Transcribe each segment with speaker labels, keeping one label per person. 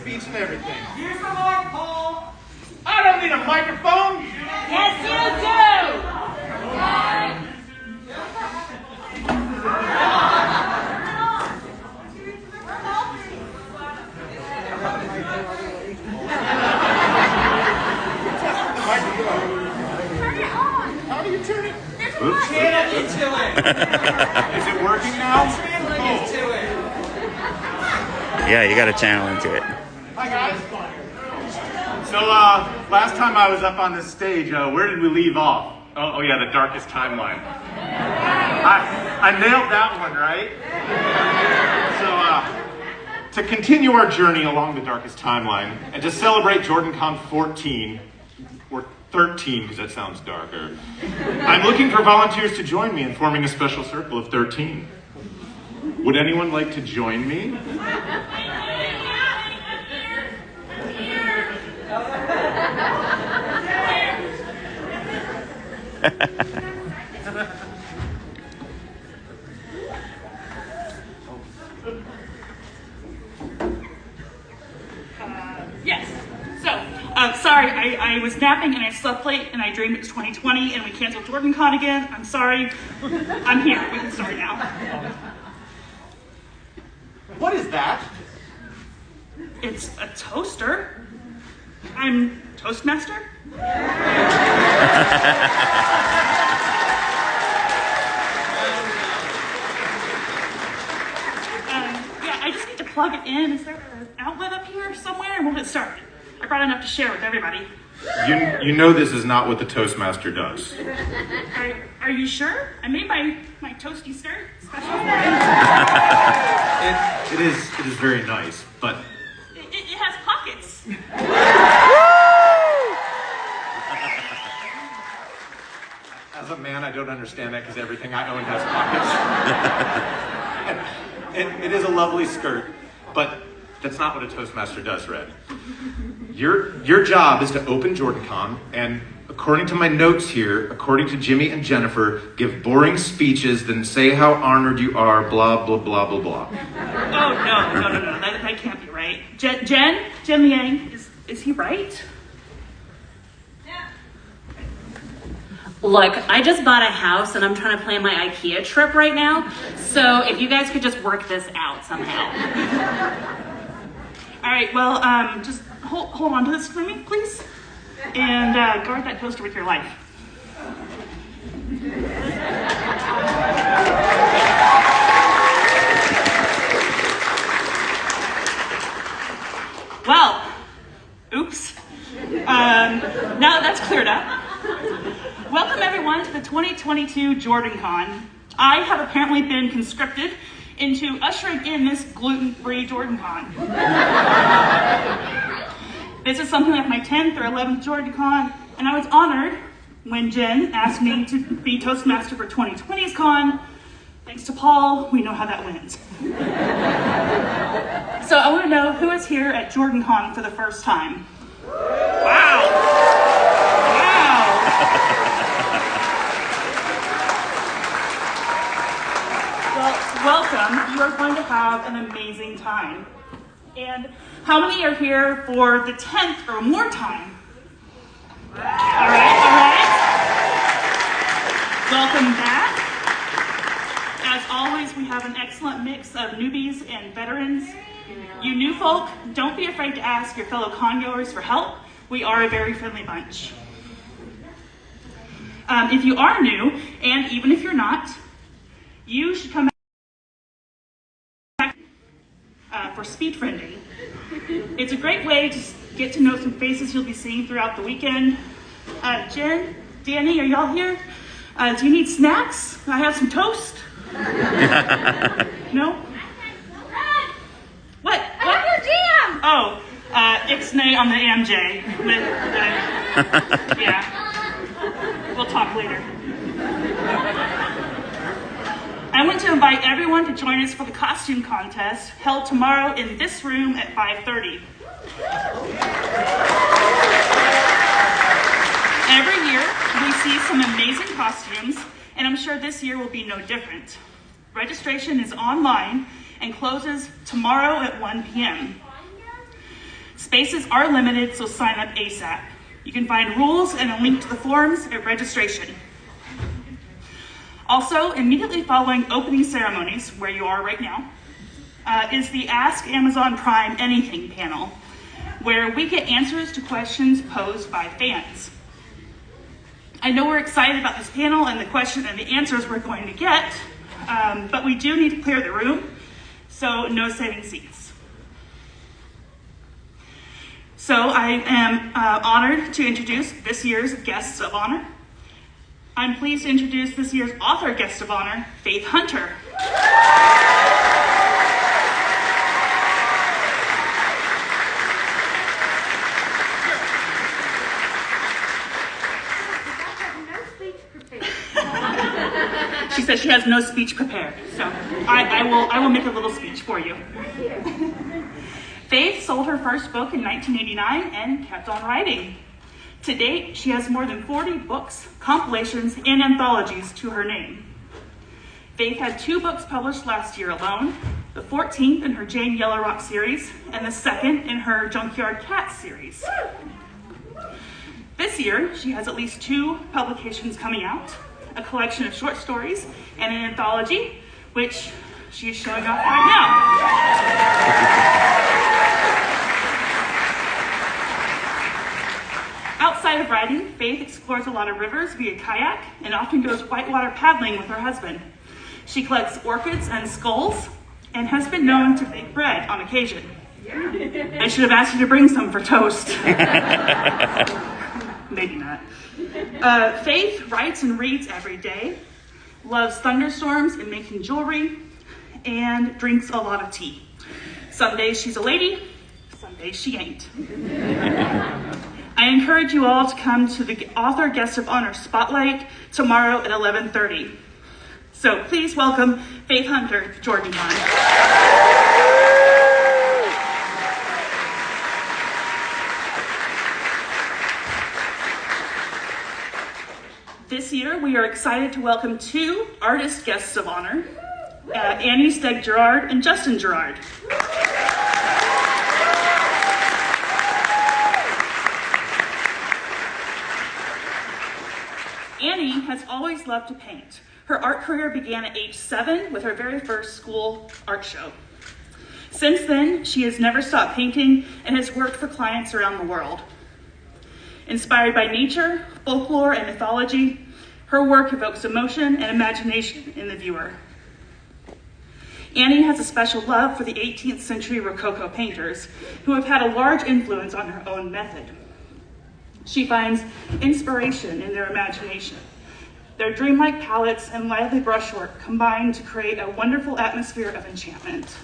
Speaker 1: speech and everything.
Speaker 2: Here's the mic, Paul.
Speaker 1: I don't need a microphone.
Speaker 3: Yes, you do.
Speaker 1: How do you turn it?
Speaker 2: Channel into it.
Speaker 1: Is it working now?
Speaker 2: Channeling into it.
Speaker 4: Yeah, you got to channel into it.
Speaker 1: Hi guys. So last time I was up on this stage, where did we leave off? Oh yeah, the darkest timeline. I nailed that one, right? So to continue our journey along the darkest timeline and to celebrate JordanCon 14, or 13 because that sounds darker, I'm looking for volunteers to join me in forming a special circle of 13. Would anyone like to join me?
Speaker 3: Yes. So, sorry, I was napping and I slept late and I dreamed it was 2020 and we canceled JordanCon again. I'm sorry. I'm here. We can start now.
Speaker 1: What is that?
Speaker 3: It's a toaster. I'm Toastmaster. Yeah, I just need to plug it in. Is there an outlet up here somewhere? And we'll get started. I brought enough to share with everybody.
Speaker 1: You know this is not what the Toastmaster does.
Speaker 3: Are you sure? I made my toasty skirt special for
Speaker 1: It is very nice, but
Speaker 3: you. It has pockets.
Speaker 1: as a man, I don't understand that because everything I own has pockets. It is a lovely skirt, but that's not what a Toastmaster does, Red. Your job is to open JordanCon and, according to my notes here, according to Jimmy and Jennifer, give boring speeches, then say how honored you are, blah, blah, blah, blah, blah.
Speaker 3: Oh, no. That can't be right. Jen Liang, is he right?
Speaker 5: Look, I just bought a house and I'm trying to plan my IKEA trip right now. So if you guys could just work this out somehow.
Speaker 3: All right, well, just hold on to this for me, please. And guard that toaster with your life. Well, oops. Now that that's cleared up. Welcome everyone to the 2022 JordanCon. I have apparently been conscripted into ushering in this gluten-free JordanCon. This is something like my 10th or 11th JordanCon, and I was honored when Jen asked me to be Toastmaster for 2020's con. Thanks to Paul, we know how that went. So I want to know who is here at JordanCon for the first time. Wow. Well, welcome. You are going to have an amazing time. And how many are here for the 10th or more time? All right. Welcome back. As always, we have an excellent mix of newbies and veterans. You new folk, don't be afraid to ask your fellow congoers for help. We are a very friendly bunch. If you are new, and even if you're not, you should come back for speed friending. It's a great way to get to know some faces you'll be seeing throughout the weekend. Jen, Danny, are y'all here? Do you need snacks? I have some toast. No? What?
Speaker 6: I have your jam!
Speaker 3: Oh, ixnay on the AMJ. Yeah. We'll talk later. I want to invite everyone to join us for the costume contest held tomorrow in this room at 5:30. Every year, we see some amazing costumes, and I'm sure this year will be no different. Registration is online and closes tomorrow at 1 p.m. Spaces are limited, so sign up ASAP. You can find rules and a link to the forms at registration. Also, immediately following opening ceremonies, where you are right now, is the Ask Amazon Prime Anything panel, where we get answers to questions posed by fans. I know we're excited about this panel and the question and the answers we're going to get, but we do need to clear the room, so no saving seats. So I am honored to introduce this year's guests of honor. I'm pleased to introduce this year's author guest of honor, Faith Hunter. She says she has no speech prepared, so I will make a little speech for you. Faith sold her first book in 1989 and kept on writing. To date, she has more than 40 books, compilations, and anthologies to her name. Faith had 2 books published last year alone, the 14th in her Jane Yellow Rock series, and the 2nd in her Junkyard Cat series. This year, she has at least 2 publications coming out, a collection of short stories, and an anthology, which she is showing off right now. Outside of writing, Faith explores a lot of rivers via kayak and often goes whitewater paddling with her husband. She collects orchids and skulls and has been known to bake bread on occasion. I should have asked you to bring some for toast. Maybe not. Faith writes and reads every day, loves thunderstorms and making jewelry, and drinks a lot of tea. Some days she's a lady, some days she ain't. I encourage you all to come to the Author Guest of Honor Spotlight tomorrow at 11:30. So please welcome Faith Hunter to JordanCon. This year, we are excited to welcome 2 artist guests of honor, Annie Steg Gerard and Justin Gerard. Annie has always loved to paint. Her art career began at age 7 with her very first school art show. Since then, she has never stopped painting and has worked for clients around the world. Inspired by nature, folklore, and mythology, her work evokes emotion and imagination in the viewer. Annie has a special love for the 18th century Rococo painters, who have had a large influence on her own method. She finds inspiration in their imagination. Their dreamlike palettes and lively brushwork combine to create a wonderful atmosphere of enchantment.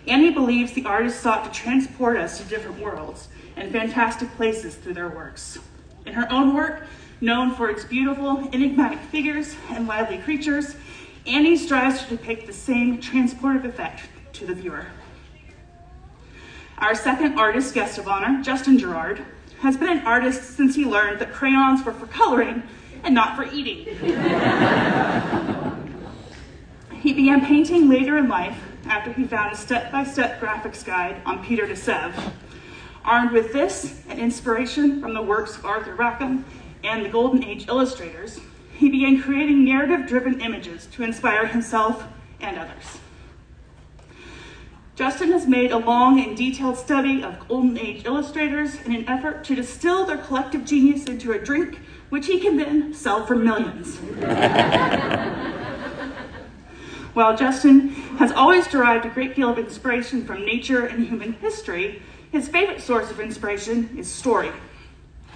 Speaker 3: Annie believes the artists sought to transport us to different worlds and fantastic places through their works. In her own work, known for its beautiful, enigmatic figures and lively creatures, Annie strives to depict the same transportive effect to the viewer. Our second artist guest of honor, Justin Gerard, has been an artist since he learned that crayons were for coloring and not for eating. He began painting later in life after he found a step-by-step graphics guide on Peter de Sèvres. Armed with this and inspiration from the works of Arthur Rackham and the Golden Age illustrators, he began creating narrative-driven images to inspire himself and others. Justin has made a long and detailed study of Golden Age illustrators in an effort to distill their collective genius into a drink, which he can then sell for millions. While Justin has always derived a great deal of inspiration from nature and human history, his favorite source of inspiration is story.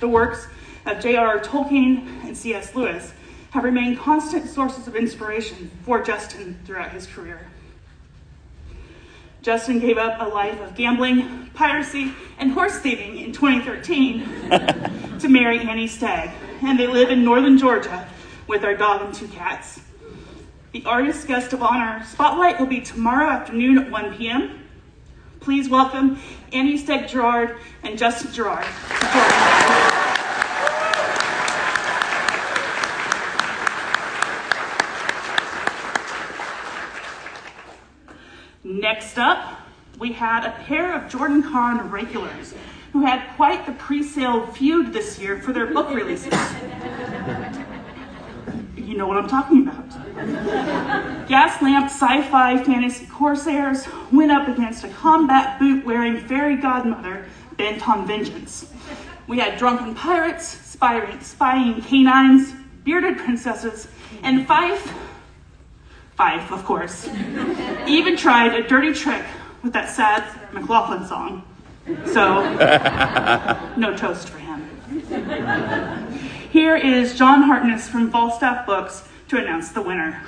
Speaker 3: The works of J.R.R. Tolkien and C.S. Lewis have remained constant sources of inspiration for Justin throughout his career. Justin gave up a life of gambling, piracy, and horse thieving in 2013 to marry Annie Steg, and they live in northern Georgia with their dog and 2 cats. The Artist Guest of Honor Spotlight will be tomorrow afternoon at 1 p.m. Please welcome Annie Steg Gerard and Justin Gerard to JordanCon. Next up, we had a pair of JordanCon regulars who had quite the pre-sale feud this year for their book releases. You know what I'm talking about. Gaslamp sci-fi fantasy corsairs went up against a combat boot-wearing fairy godmother bent on vengeance. We had drunken pirates, spying canines, bearded princesses, and Fife, of course, even tried a dirty trick with that sad McLaughlin song. So, no toast for him. Here is John Hartness from Falstaff Books to announce the winner.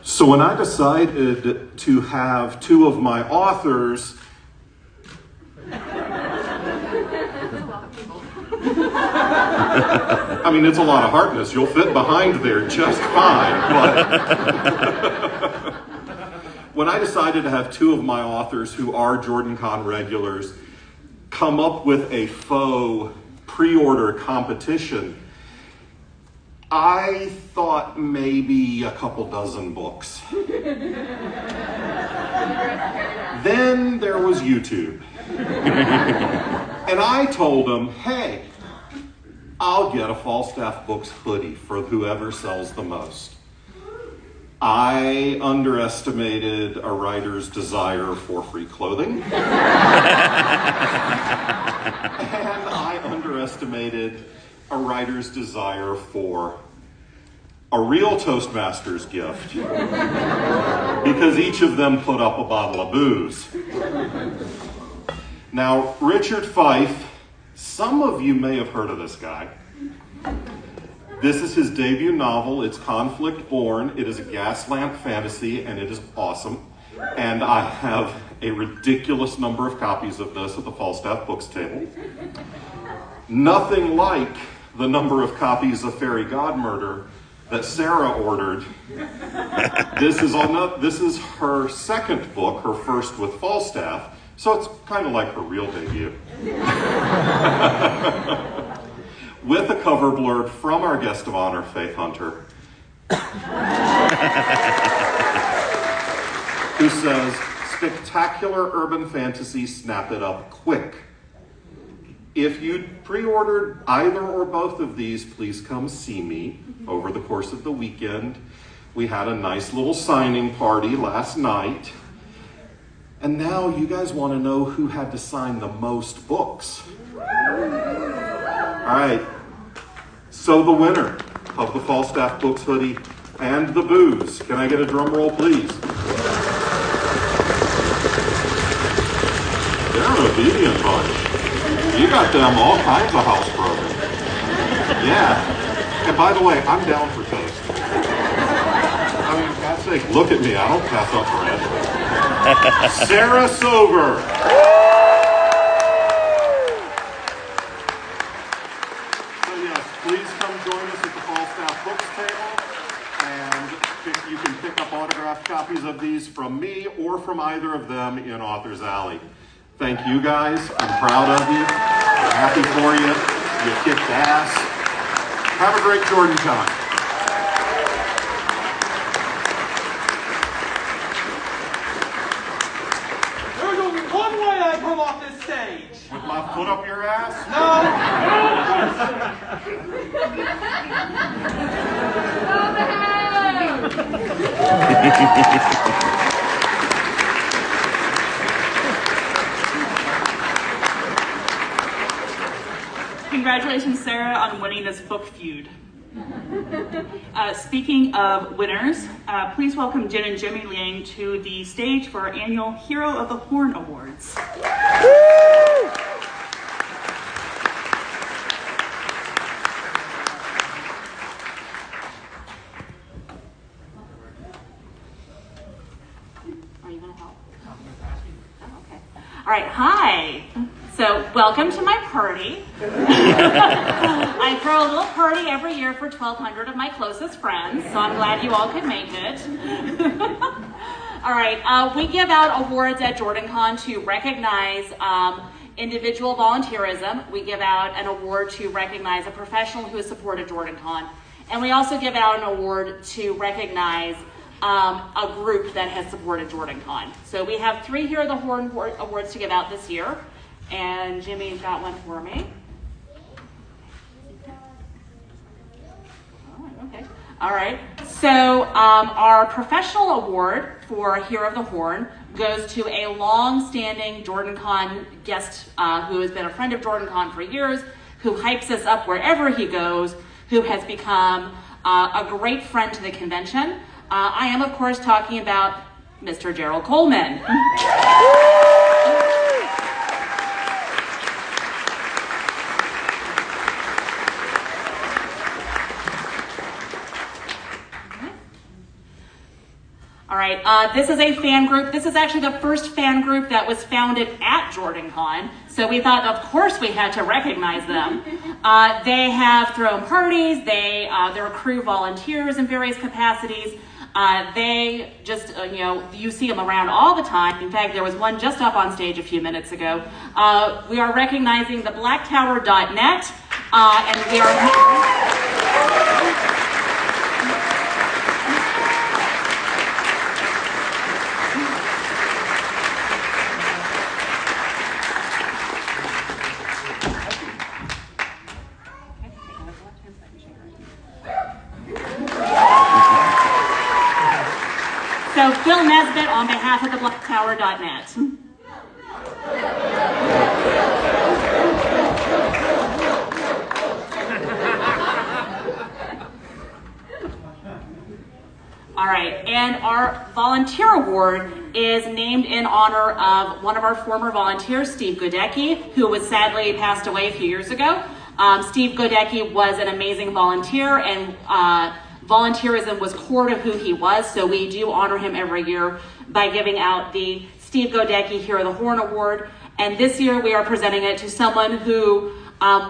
Speaker 6: So when I decided to have two of my authors I mean, it's a lot of Hartness. You'll fit behind there just fine. But when I decided to have two of my authors who are JordanCon regulars come up with a faux pre-order competition, I thought maybe a couple dozen books. Then there was YouTube. And I told them, hey, I'll get a Falstaff Books hoodie for whoever sells the most. I underestimated a writer's desire for free clothing. And I underestimated a writer's desire for a real Toastmasters gift. Because each of them put up a bottle of booze. Now, Richard Fife, some of you may have heard of this guy. This is his debut novel. It's Conflict Born. It is a gaslamp fantasy, and it is awesome. And I have a ridiculous number of copies of this at the Falstaff Books table. Nothing like the number of copies of Fairy Godmurder that Sarah ordered. This is her second book, her first with Falstaff. So it's kind of like her real debut. With a cover blurb from our guest of honor, Faith Hunter, who says, spectacular urban fantasy, snap it up quick. If you'd pre-ordered either or both of these, please come see me over the course of the weekend. We had a nice little signing party last night. And now you guys want to know who had to sign the most books. All right, so the winner of the Falstaff Books hoodie and the booze. Can I get a drum roll, please? They're an obedient bunch. You got them all kinds of house brothers. Yeah, and by the way, I'm down for toast. I mean, for God's sake, look at me, I don't pass up bread. Sarah Sober. So yes, please come join us at the Falstaff Books table, and you can pick up autographed copies of these from me or from either of them in Author's Alley. Thank you guys. I'm proud of you. I'm happy for you. You kicked ass. Have a great JordanCon.
Speaker 2: Come off this stage.
Speaker 6: With my foot up your ass?
Speaker 3: Congratulations, Sarah, on winning this book feud. Speaking of winners, please welcome Jen and Jimmy Liang to the stage for our annual Hero of the Horn Awards. Are you going to help? Oh, okay. All right, hi. So welcome to my party. I throw a little party every year for 1,200 of my closest friends, so I'm glad you all could make it. All right, we give out awards at JordanCon to recognize
Speaker 5: individual volunteerism, we give out an award to recognize a professional who has supported JordanCon. And we also give out an award to recognize a group that has supported JordanCon. So we have 3 Here Are the Horn awards to give out this year. And Jimmy's got one for me. Okay. All right. So our professional award for Hero of the Horn goes to a long-standing JordanCon guest who has been a friend of JordanCon for years, who hypes us up wherever he goes, who has become a great friend to the convention. I am, of course, talking about Mr. Gerald Coleman. All right, this is a fan group. This is actually the first fan group that was founded at JordanCon, so we thought, of course, we had to recognize them. They have thrown parties. They're crew volunteers in various capacities. They just, you see them around all the time. In fact, there was one just up on stage a few minutes ago. We are recognizing the blacktower.net, and we are... So Phil Nesbitt on behalf of the blacktower.net. All right, and our volunteer award is named in honor of one of our former volunteers, Steve Godecki, who was sadly passed away a few years ago. Steve Godecki was an amazing volunteer, and volunteerism was core to who he was, so we do honor him every year by giving out the Steve Godecki Hero of the Horn Award. And this year we are presenting it to someone who,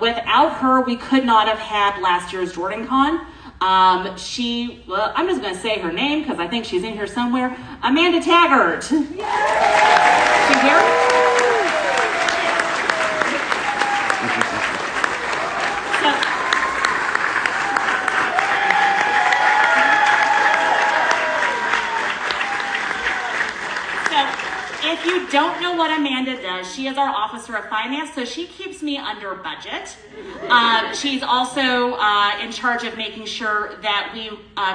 Speaker 5: without her, we could not have had last year's JordanCon. I'm just going to say her name because I think she's in here somewhere. Amanda Taggart. She's here? If you don't know what Amanda does, she is our Officer of Finance, so she keeps me under budget. She's also in charge of making sure that we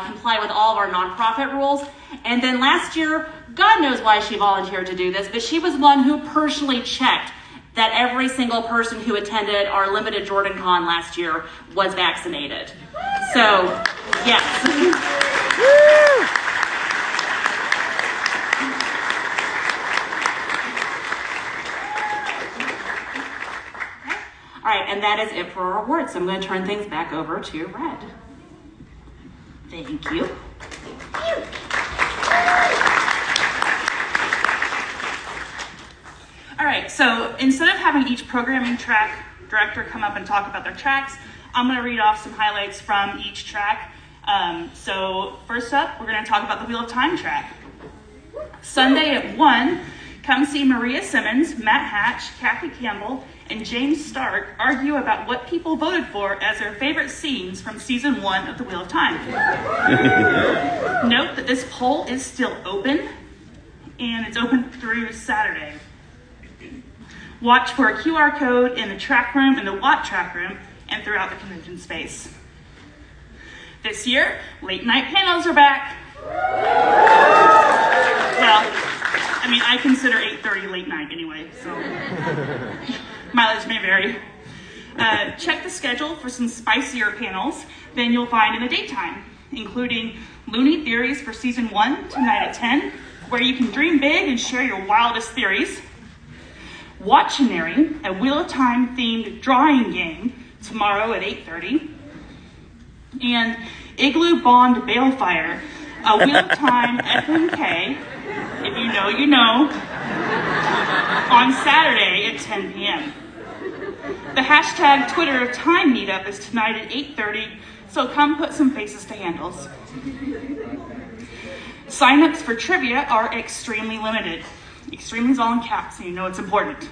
Speaker 5: comply with all of our nonprofit rules. And then last year, God knows why she volunteered to do this, but she was one who personally checked that every single person who attended our limited JordanCon last year was vaccinated. So, yes. All right, and that is it for our awards. So I'm going to turn things back over to Red. Thank you.
Speaker 3: All right, so instead of having each programming track director come up and talk about their tracks, I'm going to read off some highlights from each track. So first up, we're going to talk about the Wheel of Time track. Sunday at 1, come see Maria Simmons, Matt Hatch, Kathy Campbell, and James Stark argue about what people voted for as their favorite scenes from season 1 of The Wheel of Time. Note that this poll is still open, and it's open through Saturday. Watch for a QR code in the track room, in the Watt track room, and throughout the convention space. This year, late night panels are back. Well, I mean, I consider 8:30 late night anyway, so mileage may vary. Check the schedule for some spicier panels than you'll find in the daytime, including Looney Theories for season 1 tonight at 10, where you can dream big and share your wildest theories. Watchinary, a Wheel of Time themed drawing game tomorrow at 8:30. And Igloo Bond Balefire, a Wheel of Time FMK, if you know, you know, on Saturday at 10 p.m. The hashtag Twitter Time meetup is tonight at 8:30, so come put some faces to handles. Signups for trivia are extremely limited. Extremely is all in caps, so you know it's important.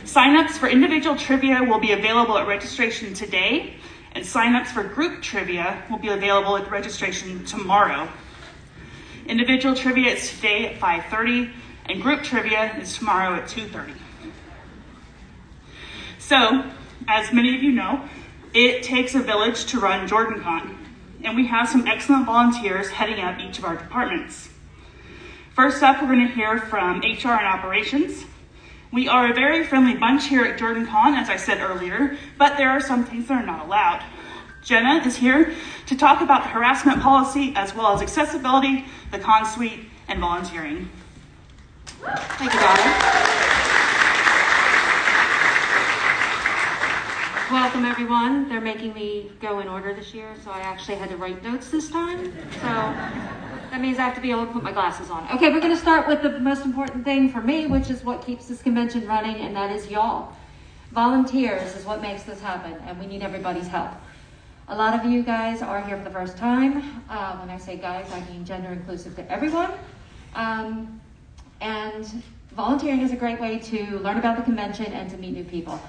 Speaker 3: Sign-ups for individual trivia will be available at registration today, and sign-ups for group trivia will be available at registration tomorrow. Individual trivia is today at 5:30, and group trivia is tomorrow at 2:30. So, as many of you know, it takes a village to run JordanCon, and we have some excellent volunteers heading up each of our departments. First up, we're going to hear from HR and operations. We are a very friendly bunch here at JordanCon, as I said earlier, but there are some things that are not allowed. Jenna is here to talk about the harassment policy as well as accessibility, the con suite, and volunteering.
Speaker 7: Thank you, Donna. Welcome, everyone. They're making me go in order this year, so I actually had to write notes this time. So that means I have to be able to put my glasses on. Okay, we're going to start with the most important thing for me, which is what keeps this convention running, and that is y'all. Volunteers is what makes this happen, and we need everybody's help. A lot of you guys are here for the first time. When I say guys, I mean gender inclusive to everyone. And volunteering is a great way to learn about the convention and to meet new people.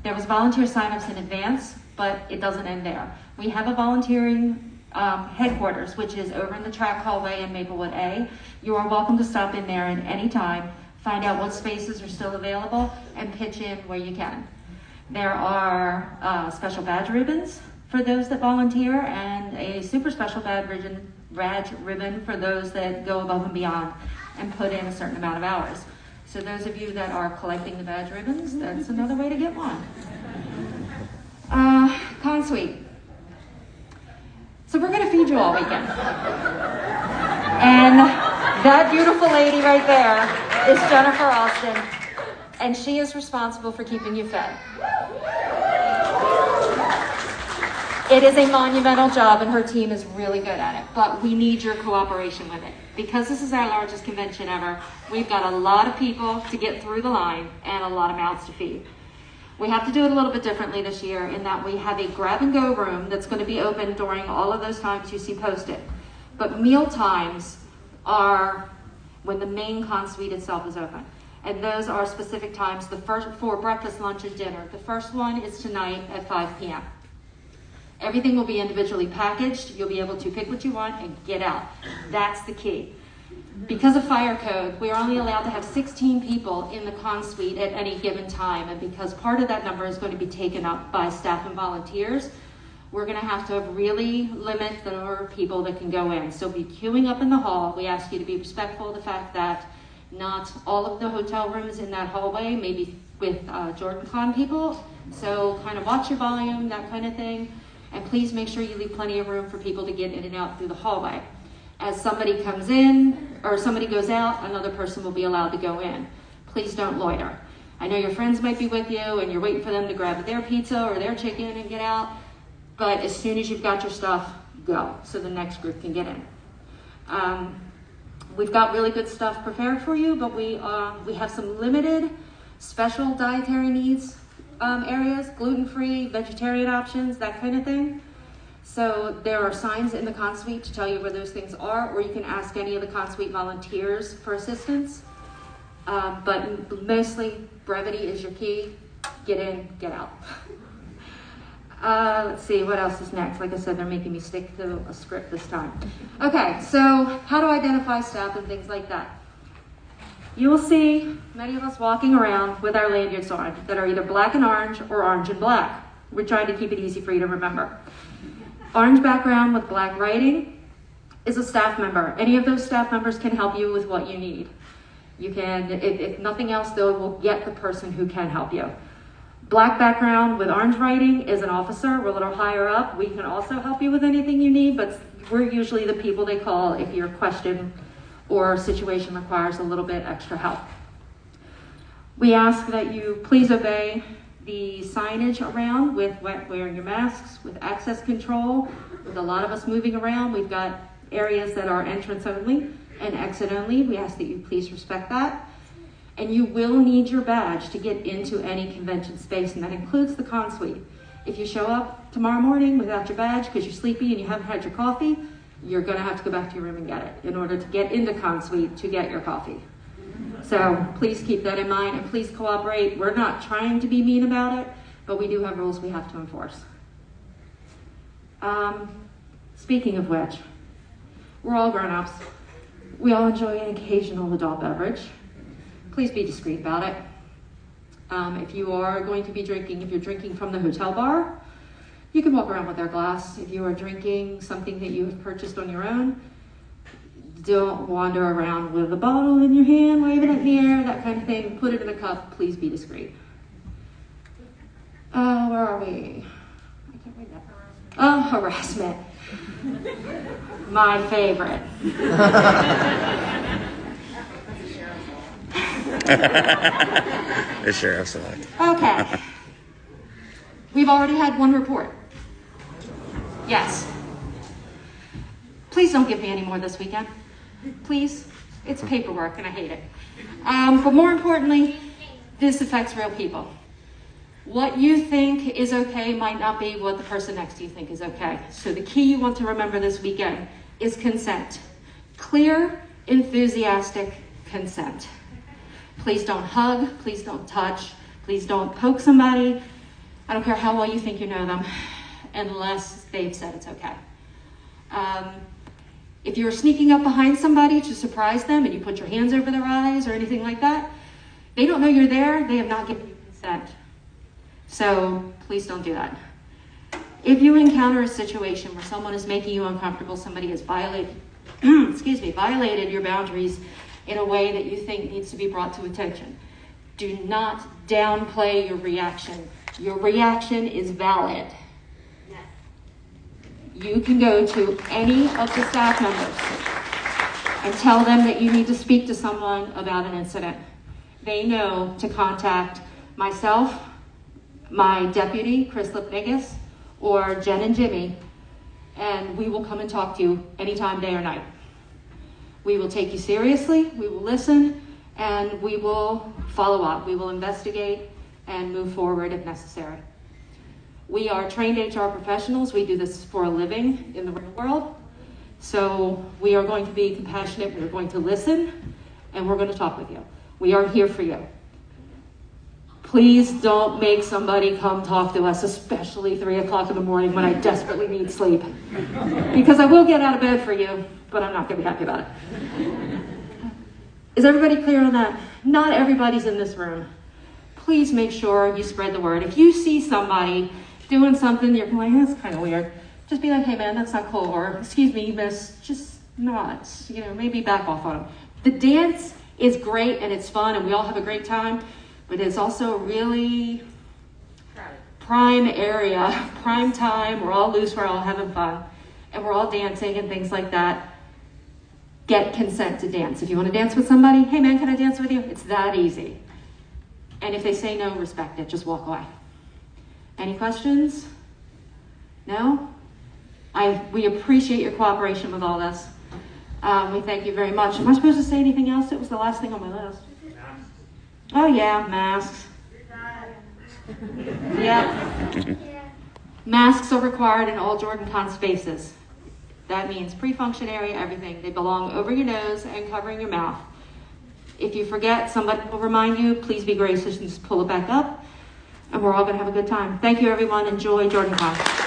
Speaker 7: There was volunteer signups in advance, but it doesn't end there. We have a volunteering headquarters, which is over in the track hallway in Maplewood A. You are welcome to stop in there at any time, find out what spaces are still available, and pitch in where you can. There are special badge ribbons for those that volunteer, and a super special badge ribbon for those that go above and beyond and put in a certain amount of hours. So those of you that are collecting the badge ribbons, that's another way to get one. Con suite. So we're going to feed you all weekend. And that beautiful lady right there is Jennifer Austin, and she is responsible for keeping you fed. It is a monumental job, and her team is really good at it, but we need your cooperation with it. Because this is our largest convention ever, we've got a lot of people to get through the line and a lot of mouths to feed. We have to do it a little bit differently this year in that we have a grab-and-go room that's going to be open during all of those times you see posted. But meal times are when the main con suite itself is open. And those are specific times, the first for breakfast, lunch, and dinner. The first one is tonight at 5 p.m. Everything will be individually packaged. You'll be able to pick what you want and get out. That's the key. Because of fire code, we are only allowed to have 16 people in the con suite at any given time. And because part of that number is going to be taken up by staff and volunteers, we're going to have to really limit the number of people that can go in. So be queuing up in the hall. We ask you to be respectful of the fact that not all of the hotel rooms in that hallway may be with JordanCon people. So kind of watch your volume, that kind of thing. And please make sure you leave plenty of room for people to get in and out through the hallway. As somebody comes in or somebody goes out, another person will be allowed to go in. Please don't loiter. I know your friends might be with you and you're waiting for them to grab their pizza or their chicken and get out, but as soon as you've got your stuff, go so the next group can get in. We've got really good stuff prepared for you, but we have some limited special dietary needs areas, gluten-free, vegetarian options, that kind of thing. So there are signs in the con suite to tell you where those things are, or you can ask any of the con suite volunteers for assistance. But mostly brevity is your key. Get in, get out. Let's see, what else is next? Like I said, they're making me stick to a script this time. Okay, so how to identify staff and things like that. You will see many of us walking around with our lanyards on that are either black and orange or orange and black. We're trying to keep it easy for you to remember. Orange background with black writing is a staff member. Any of those staff members can help you with what you need. You can, if nothing else, they will get the person who can help you. Black background with orange writing is an officer. We're a little higher up. We can also help you with anything you need, but we're usually the people they call if your question or situation requires a little bit extra help. We ask that you please obey the signage around with wearing your masks, with access control. With a lot of us moving around, we've got areas that are entrance only and exit only. We ask that you please respect that. And you will need your badge to get into any convention space, and that includes the con suite. If you show up tomorrow morning without your badge because you're sleepy and you haven't had your coffee, you're going to have to go back to your room and get it in order to get into con suite to get your coffee. So please keep that in mind and please cooperate. We're not trying to be mean about it, but we do have rules we have to enforce. Speaking of which, we're all grown-ups. We all enjoy an occasional adult beverage. Please be discreet about it. If you are going to be drinking, if you're drinking from the hotel bar, you can walk around with their glass. If you are drinking something that you have purchased on your own, don't wander around with a bottle in your hand, waving it in the air, that kind of thing. Put it in a cup. Please be discreet. Where are we? I can't read that. Oh, harassment. My favorite.
Speaker 4: The sheriff's select.
Speaker 7: Okay. We've already had one report. Yes. Please don't give me any more this weekend. Please. It's paperwork and I hate it. But more importantly, this affects real people. What you think is okay might not be what the person next to you think is okay. So the key you want to remember this weekend is consent. Clear, enthusiastic consent. Please don't hug, please don't touch, please don't poke somebody. I don't care how well you think you know them, unless they've said it's okay. If you're sneaking up behind somebody to surprise them and you put your hands over their eyes or anything like that, they don't know you're there, they have not given you consent. So please don't do that. If you encounter a situation where someone is making you uncomfortable, somebody has violated your boundaries in a way that you think needs to be brought to attention, do not downplay your reaction. Your reaction is valid. You can go to any of the staff members and tell them that you need to speak to someone about an incident. They know to contact myself, my deputy, Chris Lipnigas, or Jen and Jimmy, and we will come and talk to you anytime, day or night. We will take you seriously, we will listen, and we will follow up. We will investigate and move forward if necessary. We are trained HR professionals. We do this for a living in the real world. So we are going to be compassionate, we're going to listen, and we're going to talk with you. We are here for you. Please don't make somebody come talk to us, especially 3 o'clock in the morning when I desperately need sleep. Because I will get out of bed for you, but I'm not going to be happy about it. Is everybody clear on that? Not everybody's in this room. Please make sure you spread the word. If you see somebody doing something, you're like, that's kind of weird. Just be like, hey man, that's not cool. Or, excuse me, miss, just not. Maybe back off on them. The dance is great and it's fun and we all have a great time. But it's also a really prime area, prime time. We're all loose, we're all having fun, and we're all dancing and things like that. Get consent to dance. If you want to dance with somebody, hey man, can I dance with you? It's that easy. And if they say no, respect it. Just walk away. Any questions? No? We appreciate your cooperation with all this. We thank you very much. Am I supposed to say anything else? It was the last thing on my list. Oh yeah, masks. Yep. Masks are required in all JordanCon spaces. That means pre-function area, everything. They belong over your nose and covering your mouth. If you forget, somebody will remind you. Please be gracious and just pull it back up. And we're all going to have a good time. Thank you, everyone. Enjoy JordanCon.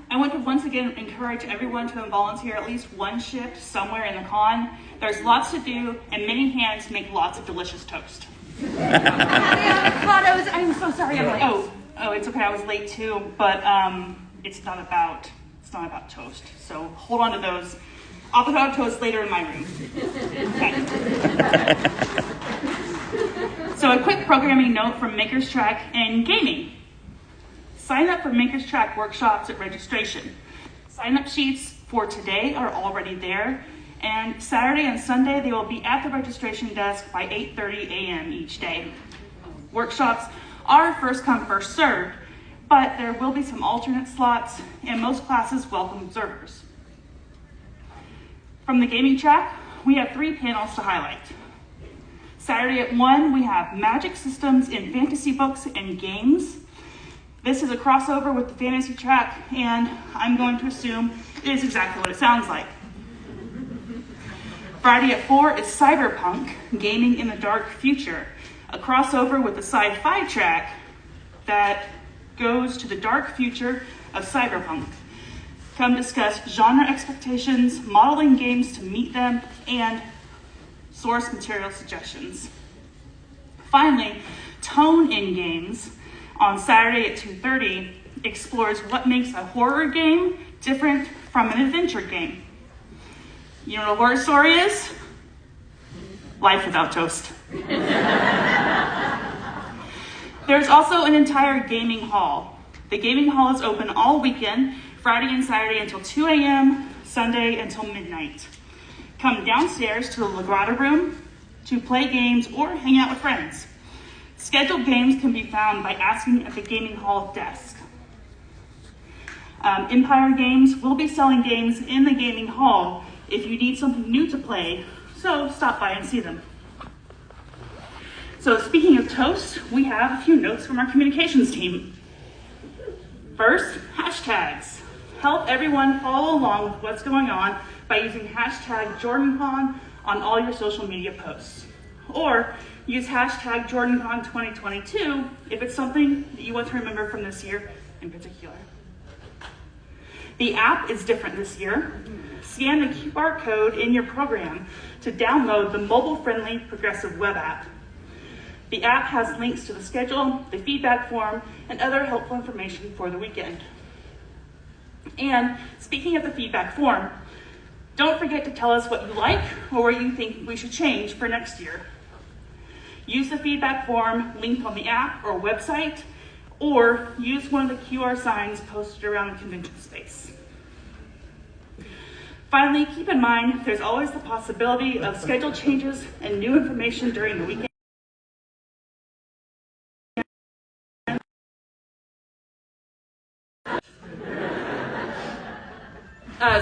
Speaker 3: I want to once again encourage everyone to volunteer at least one shift somewhere in the con. There's lots to do, and many hands make lots of delicious toast.
Speaker 7: I'm so sorry I'm late.
Speaker 3: Oh, it's okay. I was late too, but it's not about toast. So hold on to those. I'll put out toast later in my room. Okay. So a quick programming note from Maker's Track and Gaming. Sign up for Maker's Track workshops at registration. Sign-up sheets for today are already there, and Saturday and Sunday they will be at the registration desk by 8:30 a.m. each day. Workshops are first come, first served, but there will be some alternate slots, and most classes welcome observers. From the gaming track, we have 3 panels to highlight. Saturday at 1, we have magic systems in fantasy books and games. This is a crossover with the fantasy track, and I'm going to assume it is exactly what it sounds like. Friday at 4 is Cyberpunk, Gaming in the Dark Future, a crossover with the sci-fi track that goes to the dark future of cyberpunk. Come discuss genre expectations, modeling games to meet them, and source material suggestions. Finally, Tone in Games on Saturday at 2:30 explores what makes a horror game different from an adventure game. You know what a horror story is? Life without toast. There's also an entire gaming hall. The gaming hall is open all weekend, Friday and Saturday until 2 a.m., Sunday until midnight. Come downstairs to the Legrada room to play games or hang out with friends. Scheduled games can be found by asking at the gaming hall desk. Empire Games will be selling games in the gaming hall if you need something new to play, so stop by and see them. So speaking of toast, we have a few notes from our communications team. First, hashtags. Help everyone follow along with what's going on by using hashtag JordanCon on all your social media posts. Or use hashtag JordanCon 2022 if it's something that you want to remember from this year in particular. The app is different this year. Scan the QR code in your program to download the mobile-friendly progressive web app. The app has links to the schedule, the feedback form, and other helpful information for the weekend. And speaking of the feedback form, don't forget to tell us what you like or what you think we should change for next year. Use the feedback form linked on the app or website, or use one of the QR signs posted around the convention space. Finally, keep in mind there's always the possibility of schedule changes and new information during the weekend.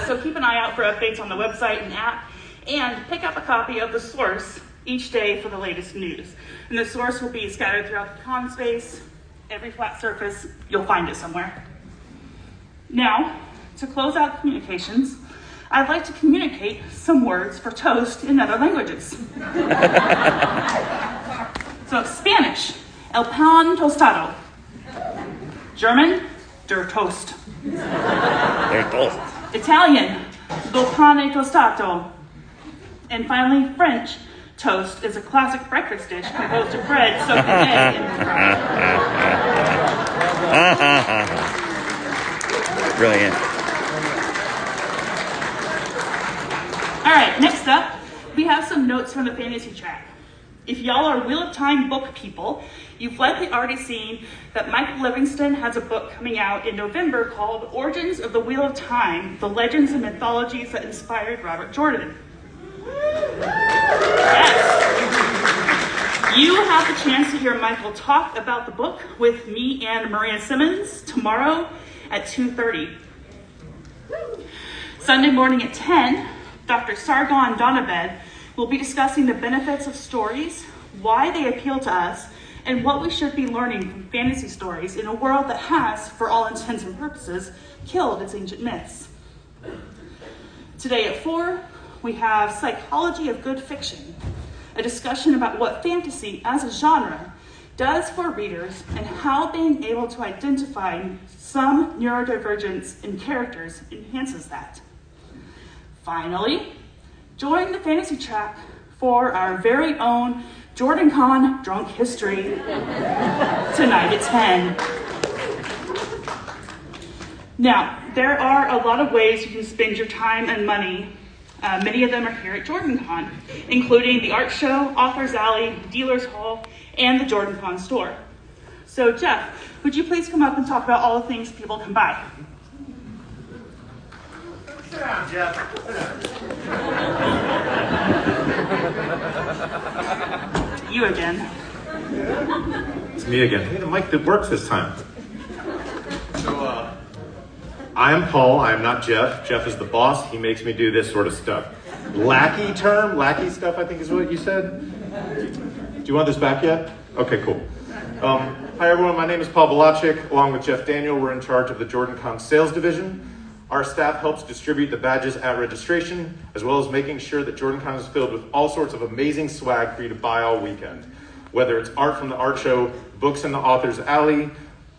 Speaker 3: So keep an eye out for updates on the website and app, and pick up a copy of The Source each day for the latest news. And The Source will be scattered throughout the con space, every flat surface, you'll find it somewhere. Now, to close out communications, I'd like to communicate some words for toast in other languages. So Spanish, el pan tostado. German, der Toast.
Speaker 4: Der Toast.
Speaker 3: Italian, do pane tostato. And finally, French, toast is a classic breakfast dish composed of bread soaked in egg and fried.
Speaker 4: Brilliant.
Speaker 3: All right, next up, we have some notes from the fantasy track. If y'all are Wheel of Time book people, you've likely already seen that Michael Livingston has a book coming out in November called Origins of the Wheel of Time, the Legends and Mythologies that Inspired Robert Jordan. Yes. You have the chance to hear Michael talk about the book with me and Maria Simmons tomorrow at 2:30. Sunday morning at 10, Dr. Sargon Donabed will be discussing the benefits of stories, why they appeal to us, and what we should be learning from fantasy stories in a world that has, for all intents and purposes, killed its ancient myths. Today at 4, we have Psychology of Good Fiction, a discussion about what fantasy as a genre does for readers and how being able to identify some neurodivergence in characters enhances that. Finally, join the fantasy track for our very own JordanCon Drunk History tonight at 10. Now, there are a lot of ways you can spend your time and money. Many of them are here at JordanCon, including the art show, Author's Alley, Dealer's Hall, and the JordanCon store. So Jeff, would you please come up and talk about all the things people can buy?
Speaker 1: Sit down, Jeff.
Speaker 3: You again.
Speaker 1: It's me again. Hey, the mic that works this time. So, I am Paul. I am not Jeff. Jeff is the boss. He makes me do this sort of stuff. Lackey stuff, I think is what you said. Do you want this back yet? Okay, cool. Hi everyone, my name is Paul Balachik. Along with Jeff Daniel, we're in charge of the JordanCon sales division. Our staff helps distribute the badges at registration, as well as making sure that JordanCon is filled with all sorts of amazing swag for you to buy all weekend. Whether it's art from the art show, books in the author's alley,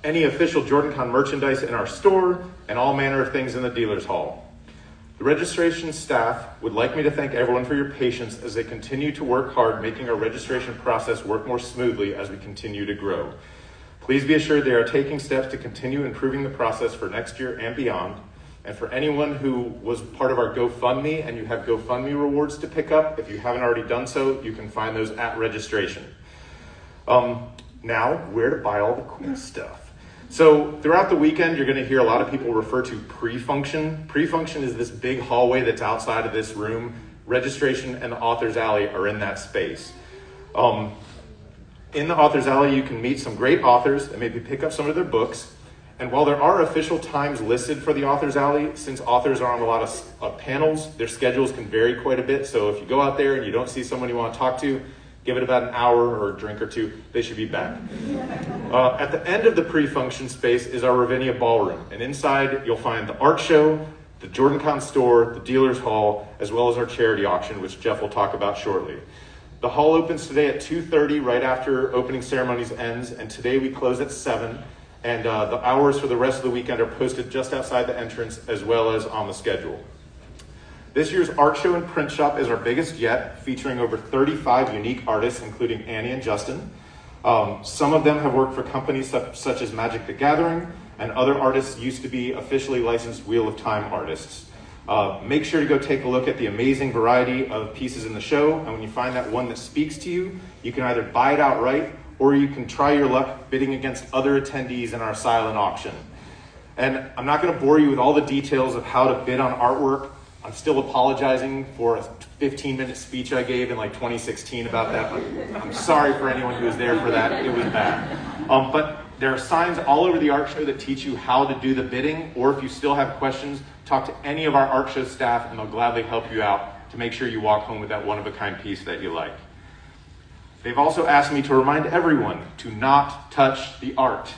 Speaker 1: any official JordanCon merchandise in our store, and all manner of things in the dealer's hall. The registration staff would like me to thank everyone for your patience as they continue to work hard making our registration process work more smoothly as we continue to grow. Please be assured they are taking steps to continue improving the process for next year and beyond. And for anyone who was part of our GoFundMe and you have GoFundMe rewards to pick up, if you haven't already done so, you can find those at registration. Now, where to buy all the cool stuff? So throughout the weekend, you're going to hear a lot of people refer to pre-function. Pre-function is this big hallway that's outside of this room. Registration and the author's alley are in that space. In the author's alley, you can meet some great authors and maybe pick up some of their books. And while there are official times listed for the author's alley, since authors are on a lot of panels, their schedules can vary quite a bit. So if you go out there and you don't see someone you want to talk to, give it about an hour or a drink or two, they should be back. At the end of the pre-function space is our Ravinia Ballroom. And inside, you'll find the art show, the JordanCon store, the dealer's hall, as well as our charity auction, which Jeff will talk about shortly. The hall opens today at 2:30, right after opening ceremonies ends, and today we close at 7. And the hours for the rest of the weekend are posted just outside the entrance, as well as on the schedule. This year's art show and print shop is our biggest yet, featuring over 35 unique artists, including Annie and Justin. Some of them have worked for companies such as Magic the Gathering, and other artists used to be officially licensed Wheeloftime artists. Make sure to go take a look at the amazing variety of pieces in the show, and when you find that one that speaks to you, you can either buy it outright, or you can try your luck bidding against other attendees in our silent auction. And I'm not going to bore you with all the details of how to bid on artwork. I'm still apologizing for a 15-minute speech I gave in like 2016 about that. I'm sorry for anyone who was there for that. It was bad. But there are signs all over the art show that teach you how to do the bidding, or if you still have questions, talk to any of our art show staff and they'll gladly help you out to make sure you walk home with that one-of-a-kind piece that you like. They've also asked me to remind everyone to not touch the art.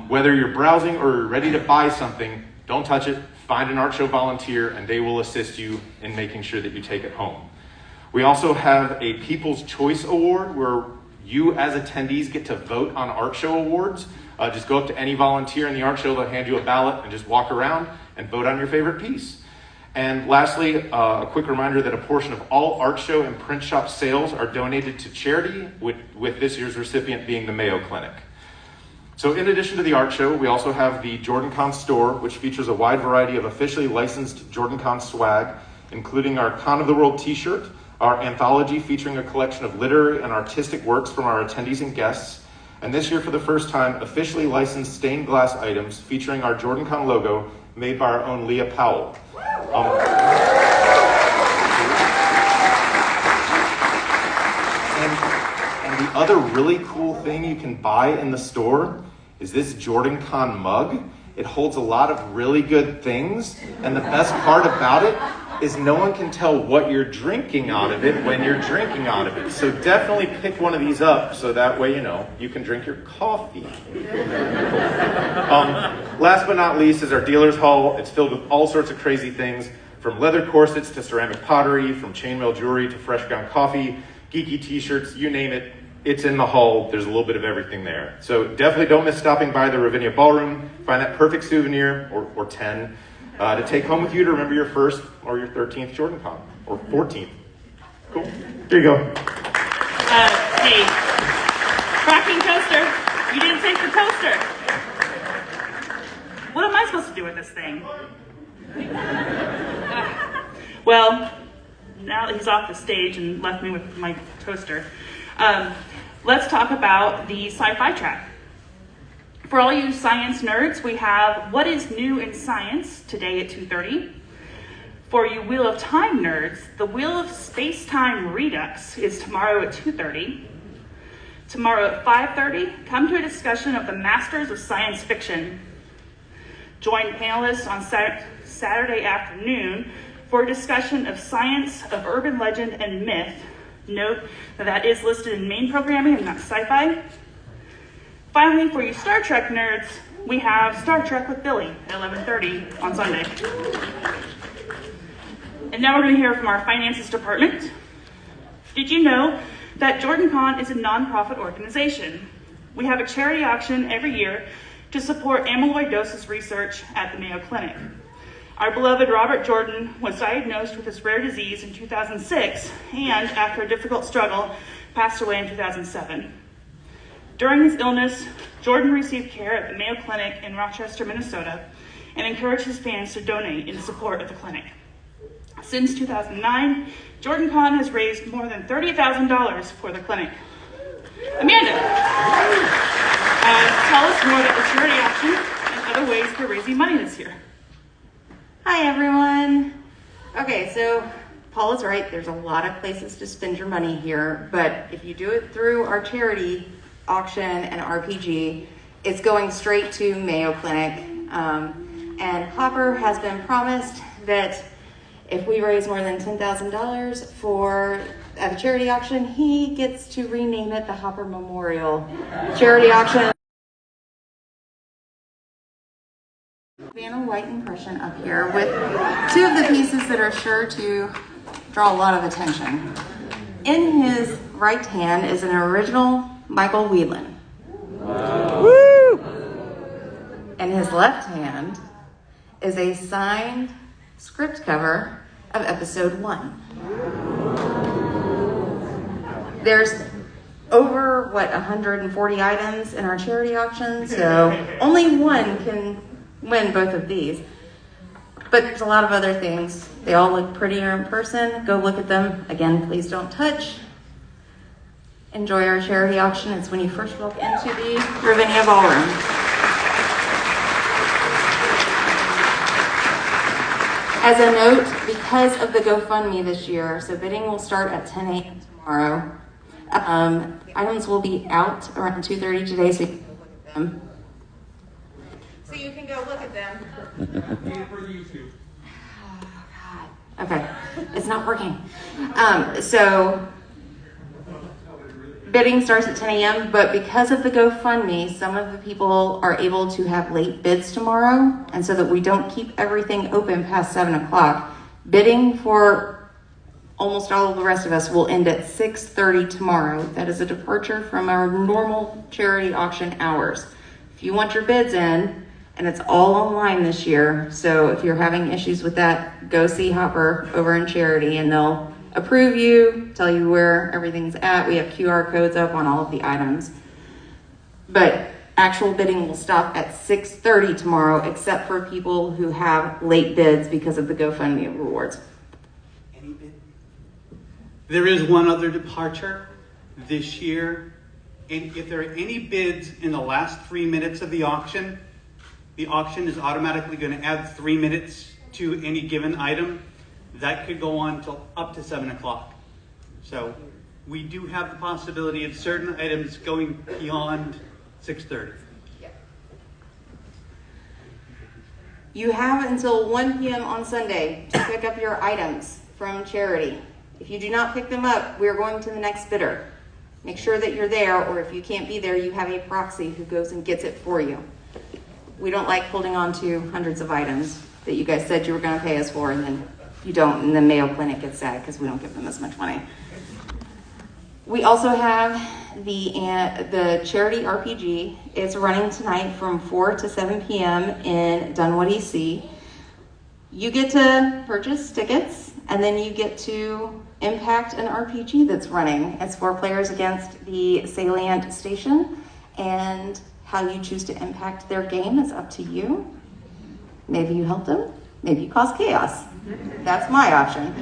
Speaker 1: Whether you're browsing or you're ready to buy something, don't touch it. Find an art show volunteer and they will assist you in making sure that you take it home. We also have a People's Choice Award where you as attendees get to vote on art show awards. Just go up to any volunteer in the art show, they'll hand you a ballot and just walk around and vote on your favorite piece. And lastly, a quick reminder that a portion of all art show and print shop sales are donated to charity, with this year's recipient being the Mayo Clinic. So in addition to the art show, we also have the JordanCon store, which features a wide variety of officially licensed JordanCon swag, including our Con of the World t-shirt, our anthology featuring a collection of literary and artistic works from our attendees and guests, and this year for the first time, officially licensed stained glass items featuring our JordanCon logo made by our own Leah Powell. And the other really cool thing you can buy in the store is this JordanCon mug. It holds a lot of really good things, and the best part about it is no one can tell what you're drinking out of it when you're drinking out of it. So definitely pick one of these up so that way, you can drink your coffee. Last but not least is our dealer's hall. It's filled with all sorts of crazy things, from leather corsets to ceramic pottery, from chainmail jewelry to fresh ground coffee, geeky t-shirts, you name it. It's in the hall. There's a little bit of everything there. So definitely don't miss stopping by the Ravinia Ballroom. Find that perfect souvenir, or 10, to take home with you to remember your first or your 13th JordanCon, or 14th. Cool. Here you go.
Speaker 3: Hey, cracking toaster. You didn't take the toaster. What am I supposed to do with this thing? Well, now that he's off the stage and left me with my toaster, let's talk about the sci-fi track. For all you science nerds, we have What is New in Science today at 2:30. For you Wheel of Time nerds, the Wheel of Space-Time Redux is tomorrow at 2:30. Tomorrow at 5:30, come to a discussion of the Masters of Science Fiction. Join panelists on Saturday afternoon for a discussion of science, of urban legend, and myth. Note that is listed in main programming and not sci-fi. Finally, for you Star Trek nerds, we have Star Trek with Billy at 11:30 on Sunday. And now we're going to hear from our finances department. Did you know that JordanCon is a nonprofit organization? We have a charity auction every year to support amyloidosis research at the Mayo Clinic. Our beloved Robert Jordan was diagnosed with this rare disease in 2006 and, after a difficult struggle, passed away in 2007. During his illness, Jordan received care at the Mayo Clinic in Rochester, Minnesota, and encouraged his fans to donate in support of the clinic. Since 2009, JordanCon has raised more than $30,000 for the clinic. Amanda, tell us more about the charity auction and other ways for raising money this year.
Speaker 8: Hi everyone. Okay, so Paul is right. There's a lot of places to spend your money here, but if you do it through our charity auction and RPG, it's going straight to Mayo Clinic. And Hopper has been promised that if we raise more than $10,000 for a charity auction, he gets to rename it the Hopper Memorial Charity Auction. Vanna White impression up here with two of the pieces that are sure to draw a lot of attention. In his right hand is an original Michael Whelan. Woo! In his left hand is a signed script cover of episode 1. There's over, 140 items in our charity auction, so only one can win both of these. But there's a lot of other things. They all look prettier in person. Go look at them. Again, please don't touch. Enjoy our charity auction. It's when you first walk into the Ravinia Ballroom. As a note, because of the GoFundMe this year, so bidding will start at 10 a.m. tomorrow. Items will be out around 2:30 today, so you can look at them. So you can go look at them. Oh, God. Okay, it's not working. So bidding starts at 10 a.m., but because of the GoFundMe, some of the people are able to have late bids tomorrow, and so that we don't keep everything open past 7 o'clock, bidding for almost all of the rest of us will end at 6:30 tomorrow. That is a departure from our normal charity auction hours. If you want your bids in, and it's all online this year, so if you're having issues with that, go see Hopper over in charity and they'll approve you, tell you where everything's at. We have QR codes up on all of the items. But actual bidding will stop at 6:30 tomorrow, except for people who have late bids because of the GoFundMe rewards.
Speaker 9: Any bid? There is one other departure this year, and if there are any bids in the last 3 minutes of the auction is automatically going to add 3 minutes to any given item. That could go on till up to 7 o'clock. So we do have the possibility of certain items going beyond 6:30.
Speaker 8: You have until 1 p.m. on Sunday to pick up your items from charity. If you do not pick them up, we're going to the next bidder. Make sure that you're there, or if you can't be there, you have a proxy who goes and gets it for you. We don't like holding on to hundreds of items that you guys said you were going to pay us for, and then you don't, and the Mayo Clinic gets sad because we don't give them as much money. We also have the charity RPG. It's running tonight from 4 to 7 p.m. in Dunwoody, EC. You get to purchase tickets, and then you get to impact an RPG that's running. It's 4 players against the Salient Station, and how you choose to impact their game is up to you. Maybe you help them, maybe you cause chaos. That's my option.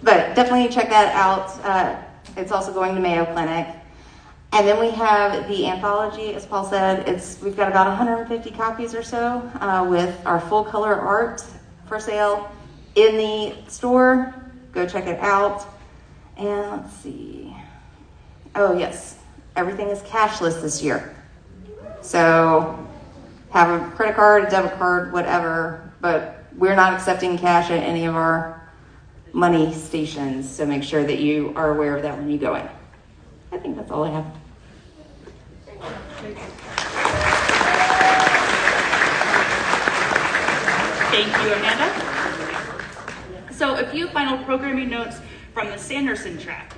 Speaker 8: But definitely check that out. It's also going to Mayo Clinic. And then we have the anthology, as Paul said. We've got about 150 copies or so with our full color art for sale in the store. Go check it out. And let's see. Oh yes, everything is cashless this year. So have a credit card, a debit card, whatever, but we're not accepting cash at any of our money stations. So make sure that you are aware of that when you go in. I think that's all I have.
Speaker 3: Thank you, Amanda. So a few final programming notes from the Sanderson track.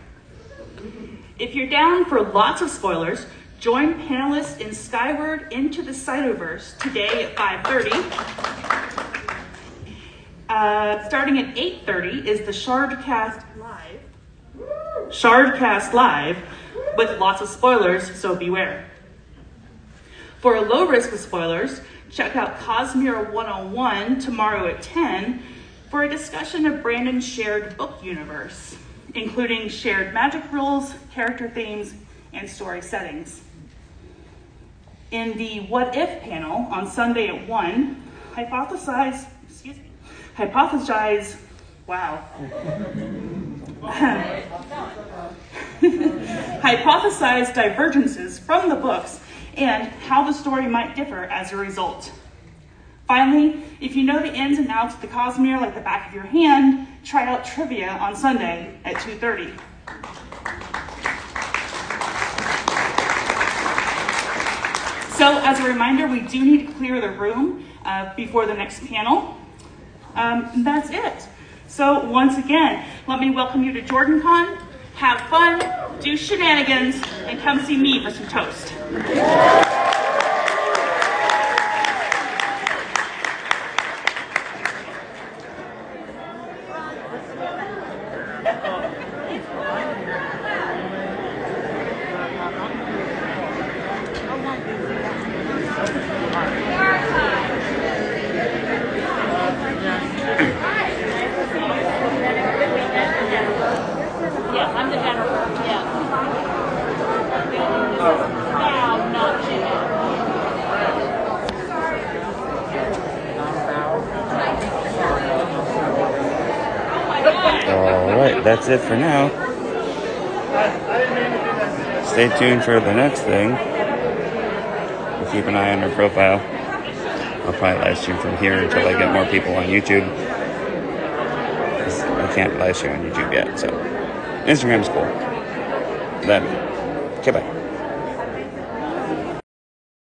Speaker 3: If you're down for lots of spoilers, join panelists in Skyward Into the Cytoverse today at 5:30. Starting at 8:30 is the Shardcast Live with lots of spoilers, so beware. For a low risk of spoilers, check out Cosmere 101 tomorrow at 10 for a discussion of Brandon's shared book universe, including shared magic rules, character themes, and story settings. In the What If panel on Sunday at 1, hypothesize divergences from the books and how the story might differ as a result. Finally, if you know the ins and outs of the Cosmere like the back of your hand, try out trivia on Sunday at 2:30. So as a reminder, we do need to clear the room before the next panel. That's it. So once again, let me welcome you to JordanCon. Have fun, do shenanigans, and come see me for some toast.
Speaker 4: Alright, that's it for now. Stay tuned for the next thing. We'll keep an eye on our profile. I'll probably live stream from here until I get more people on YouTube. I can't live stream on YouTube yet, so Instagram's cool. Then, okay, bye.